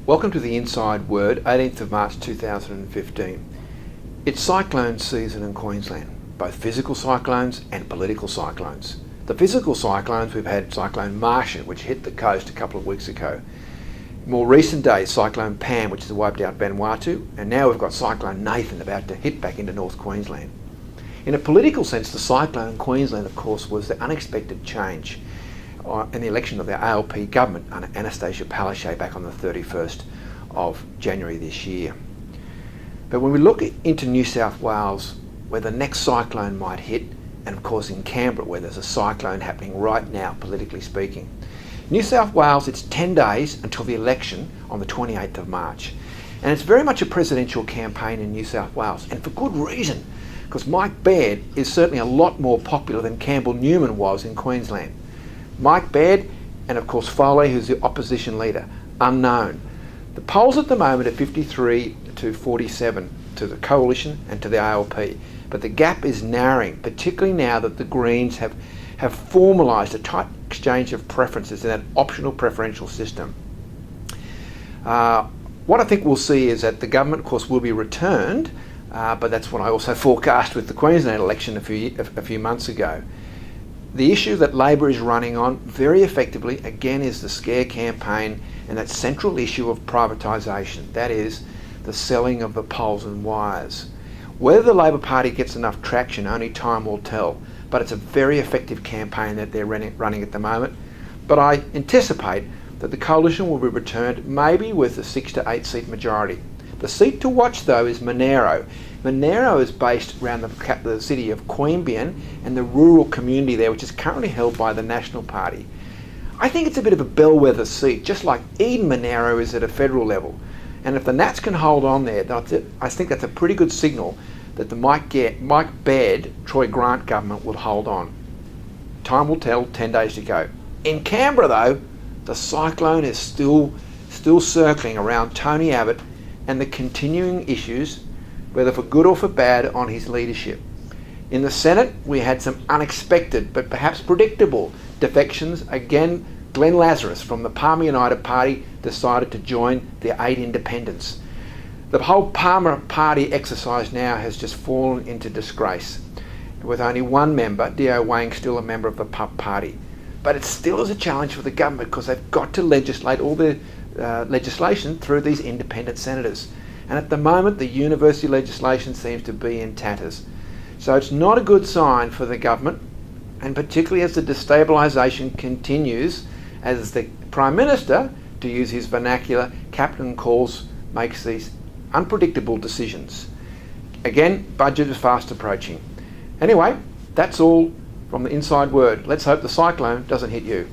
Welcome to the Inside Word, 18th of March 2015. It's cyclone season in Queensland, both physical cyclones and political cyclones. The physical cyclones, we've had Cyclone Marcia, which hit the coast a couple of weeks ago. More recent days, Cyclone Pam, which has wiped out Vanuatu, and now we've got Cyclone Nathan about to hit back into North Queensland. In a political sense, the cyclone in Queensland, of course, was the unexpected change in the election of the ALP government under Anastasia Palaszczuk back on the 31st of January this year. But when we look into New South Wales, where the next cyclone might hit, and of course in Canberra, where there's a cyclone happening right now, politically speaking. New South Wales, it's 10 days until the election on the 28th of March. And it's very much a presidential campaign in New South Wales, and for good reason, because Mike Baird is certainly a lot more popular than Campbell Newman was in Queensland. Mike Baird and of course Foley, who's the opposition leader, unknown. The polls at the moment are 53 to 47 to the Coalition and to the ALP, but the gap is narrowing, particularly now that the Greens have formalised a tight exchange of preferences in that optional preferential system. What I think we'll see is that the government, of course, will be returned, but that's what I also forecast with the Queensland election a few months ago. The issue that Labor is running on very effectively, again, is the scare campaign and that central issue of privatisation, that is, the selling of the poles and wires. Whether the Labor Party gets enough traction, only time will tell, but it's a very effective campaign that they're running at the moment. But I anticipate that the Coalition will be returned, maybe with a 6 to 8 seat majority. The seat to watch, though, is Monaro. Monaro is based around the city of Queanbeyan and the rural community there, which is currently held by the National Party. I think it's a bit of a bellwether seat, just like Eden Monaro is at a federal level. And if the Nats can hold on there, I think that's a pretty good signal that the Mike Baird, Troy Grant government will hold on. Time will tell, 10 days to go. In Canberra, though, the cyclone is still circling around Tony Abbott and the continuing issues, whether for good or for bad, on his leadership. In the Senate, we had some unexpected but perhaps predictable defections. Again, Glenn Lazarus from the Palmer United Party decided to join the 8 independents. The whole Palmer Party exercise now has just fallen into disgrace, with only one member, Dio Wang, still a member of the Pup Party. But it still is a challenge for the government because they've got to legislate all their legislation through these independent senators. And at the moment, the university legislation seems to be in tatters. So it's not a good sign for the government, and particularly as the destabilisation continues, as the Prime Minister, to use his vernacular, Captain Calls, makes these unpredictable decisions. Again, budget is fast approaching. Anyway, that's all from the Inside Word. Let's hope the cyclone doesn't hit you.